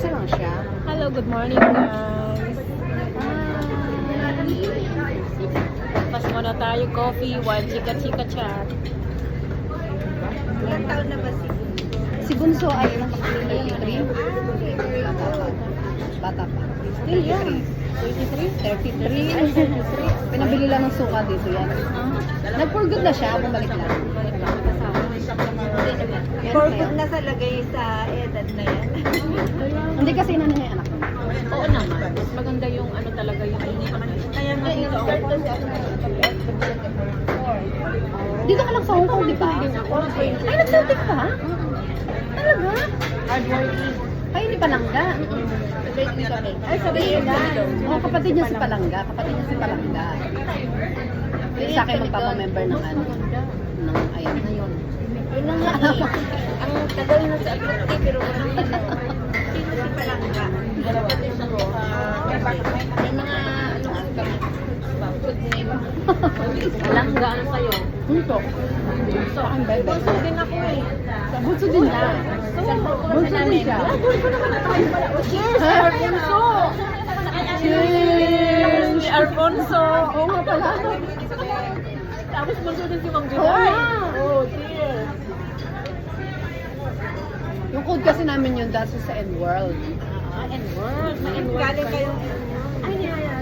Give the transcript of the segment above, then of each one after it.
Isa lang siya. Hello, good morning guys. Pas muna tayo coffee, one chika-chika chat. Ilang taon na ba Si Bunso ay 33. Bata pa. Still young. 33. 33. Pinabili lang ng suka dito yan. Nag-for good na siya, bumalik lang. For good na sa lagay sa edad na yan. Hindi kasi inano niya yung anak ko. Oo naman. Mas maganda yung ano talaga yung Kaya nga dito ako. Dito ka lang sa Hong Kong, di ba? Ay, nag-Celtic ka? Talaga? Hardworking. Ay, hindi Palangga. Ay, sabi na. Oo, kapatid niya si Palangga. Yung sa akin magpapamember ng ano. Ng ayun na yun. Yun lang nga eh. Ang tagal na sa Agluti, pero walang sino si Palangga. May mga ano kami. Good name. Palangga, ano sa'yo? Bunso. Bunso ang bebe. Bunso din ako eh. Bunso din na. Bunso din siya. Cheers, Alfonso! Cheers! Alfonso! Oo nga pala. Tapos bunso din si Mang Oo July. nga. Oh, cheers! Yung code kasi namin yun dahil sa N-World. N-word. N-word Galing kayo. Ay, niyaya.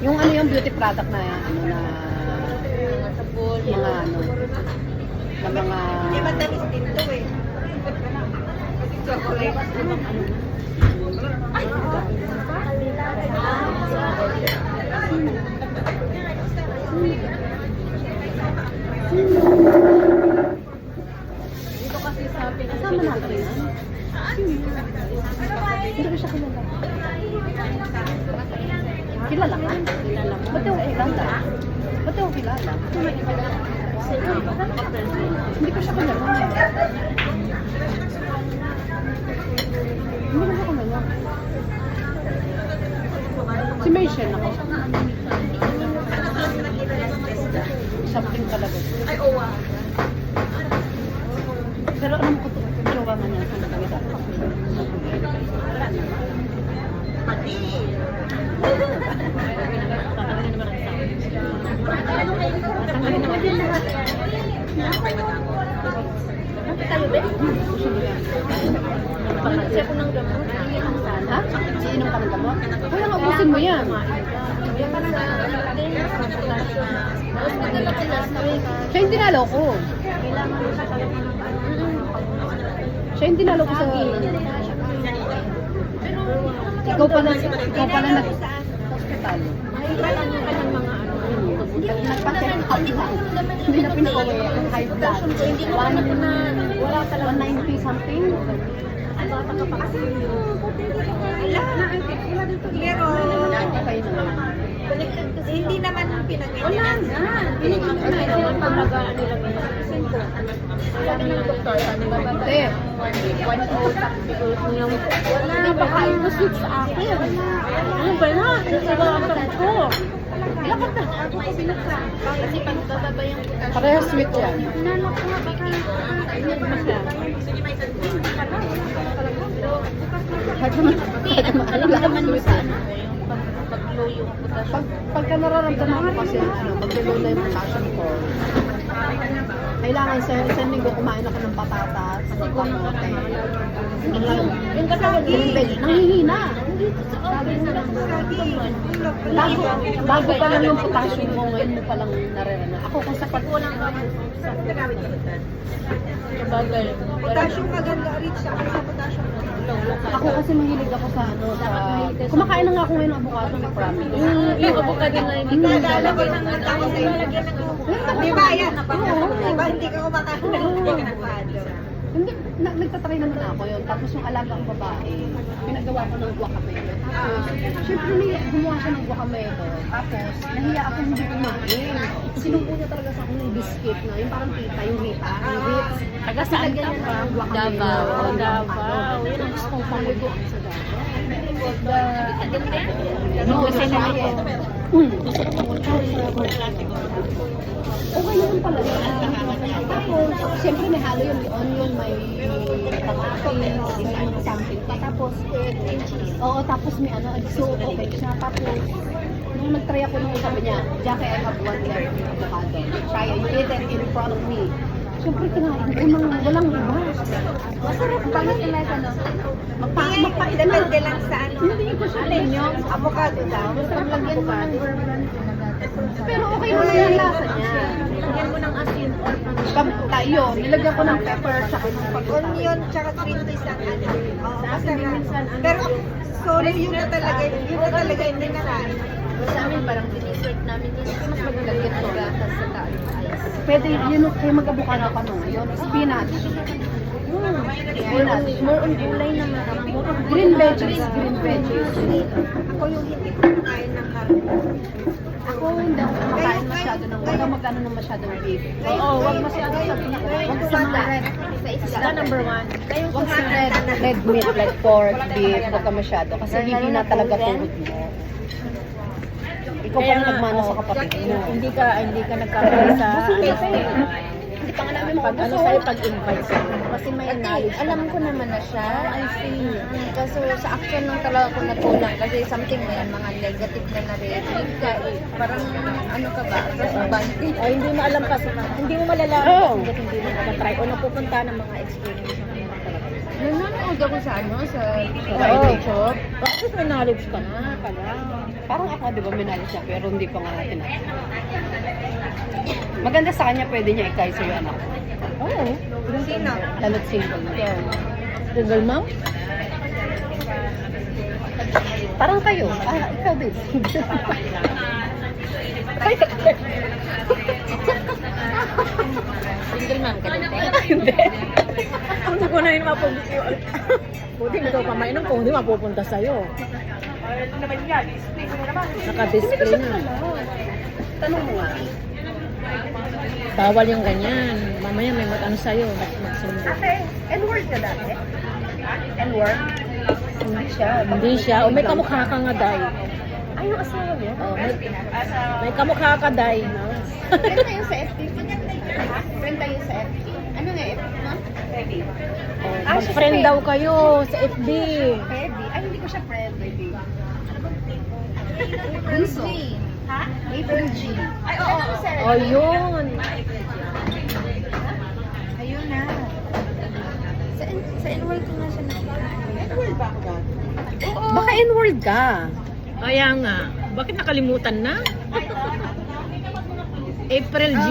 Yung ano yung beauty product na ano na mga ano na mga Eh, matamis din to eh. Chocolate. Dito kasi sa kasama natin yan. Hindi ko siya kilala. Kilala ka? Kilala mo. Ba't yung kilala? Ba't yung kilala? Hindi ko siya kilala. Hindi ko siya kilala. Si Michelle ako. Something talaga. Ay, owa. Pero alam ko ito, jowa man yan sa nagkawita. Pati. Tayo ba? Kasi ako ng gamot. Ha? Iinom ka ng gamot? Kaya nga, ubusin mo yan. Siya yung dinalo ko. Siya yung dinalo ko sa... Ikaw pala nag-hospital. Nagpa-check up lang. Hindi na pinakaway ang high blood. Wala pala 190 something. Pero, Okay naman. hindi naman pinag-inan. Wala na. Pinag-inan naman talaga nila medicine ko. Sabi ng doktor, sabi ba ba? Ate, 1-0 yung wala. Napakain mo sweet sa akin. Ano ba na? Nagsabawasan ko. Lakad na. Ako ko binaksan. Kasi pagdadaba yung parehas sweet yan. hinalak ko nga. Baka ingat mo siya. Kahit naman, Alam naman mo sa ano. Pag-low yung potassium. Pagka nararamdaman ko kasi, pag-low na yung potassium ko, kailangan sa isang linggo kumain ako ng patatas, kamote. Yung kasagi. Nanghihina. Bago pa lang yung potassium mo, ngayon mo palang naririnig. Ako kung sa Walang bagay. Potassium maganda rich ako sa potassium. ako kasi mahilig ako sa kumakain na nga ako ngayon ng avocado ni Promise. Yung avocado na hindi ko Naglalagay ng tao sa ilagyan ng Di ba yan? Di ba hindi ka kumakain ng avocado? Hindi, nagtatry naman ako yun. Tapos yung alagang babae, pinagawa ko ng guacamole. Siyempre, gumawa siya ng guacamole. Tapos, nahiya ako hindi kumain. Sinubo niya talaga sa akin yung biscuit na, yung parang tita, yung hita, yung hits. Taga saan ka pa? Davao. Davao. Yun ang gusto kong panguluan sa Davao. No, kasi na ako. Okay naman pala yun. Tapos, siyempre may halo yung onion, may kamatis, may something. squid and cheese. Oo, tapos may ano, so okay siya. Tapos, nung nag-try ako nung sabi niya, Jackie, I have one left avocado. Try it. You eat it in front of me. Siyempre, kinain ko nang walang iba. Masarap ba? Mas ano? Magpait na. Depende lang sa ano. Hindi ko siya ninyo. Avocado daw. Masarap lagyan mo ng bourbon. Pero okay naman yung lasa niya. Lagyan mo ng asin or Tayo, nilagyan ko ng pepper tsaka ng pagkain. Onion tsaka green peas ang ano. Oo, masarap. Pero sorry, yun na talaga yung dinakain. sa amin parang dessert namin dito. Mas maglagyan ng gatas sa taas. Pwede, yun, kayo mag-abukado ka no. Yun, spinach. Spinach. More on gulay naman. Green veggies, green veggies. Ako yung hindi ko kumakain ng karne. Ako hindi ako kumakain masyado ng, wala magano ng masyadong beef. Oo, wag masyado sa beef. Wag sa mga red. Isda number 1. Wag sa red meat like pork, beef, wag ka masyado. Kasi hindi na talaga tuhod mo. Ikaw pa ang nagmana sa kapatid mo. Hindi ka nagkakaroon sa Hindi pa nga namin pag ano sa'yo, pag-invite sa'yo. Kasi may knowledge. Alam ko naman na siya. I see. Kaso sa action lang talaga ako natulang kasi something may mga negative na naririnig ka. Parang ano ka ba? Bandi. Ay, hindi mo alam kasi. Hindi mo malalaman Oo. kasi hindi mo nakatry o napupunta ng mga experience. Nanonood ako sa ano, sa Oo. private shop. Bakit may knowledge ka na pala? Parang ako, di ba, minali siya, pero hindi pa nga natin. Maganda sa kanya, pwede niya ikay yung anak. Oo. Sino? Lalo't single na. Single mom? Parang kayo. Ikaw din. Single mom ka din. Hindi. Hindi ko na yun mapunta. Buti hindi ko pamainom kung hindi mapupunta sa'yo. Naka-display na. Tanong mo nga. Bawal yung ganyan. Mamaya may mag-ano sa'yo. Magsundo. N-word ka dati? N-word? Hindi siya. Hindi siya. O may kamukha ka nga, Day. Ay, yung asawa niya? O, may kamukha ka, Day. Friend tayo sa FB. Friend tayo sa FB. Ano nga FB, ma'am? Mag-friend daw kayo sa FB. Pwede. Ay, hindi ko siya friend, baby. Bunso. Ha? April G. Ay, oo. O, yun. Ayun na. Sa enroll ko nga siya nakita. Enroll ba ako dati? Baka N-word ka. Kaya nga. Bakit nakalimutan na? April G.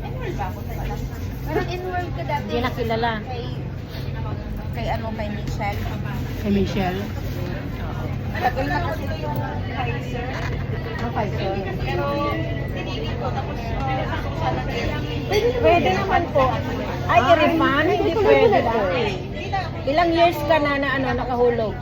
Enroll ba ako talaga? Parang enroll ka dati. Hindi nakilala. Kay ano, kay Michelle. Kay Michelle. Matagal na kasi yung Pfizer. Okay, so. Pero tinili ko tapos sana Pwede naman po. Ay, i-refund? Hindi pwede po. Ilang years ka na ano, nakahulog?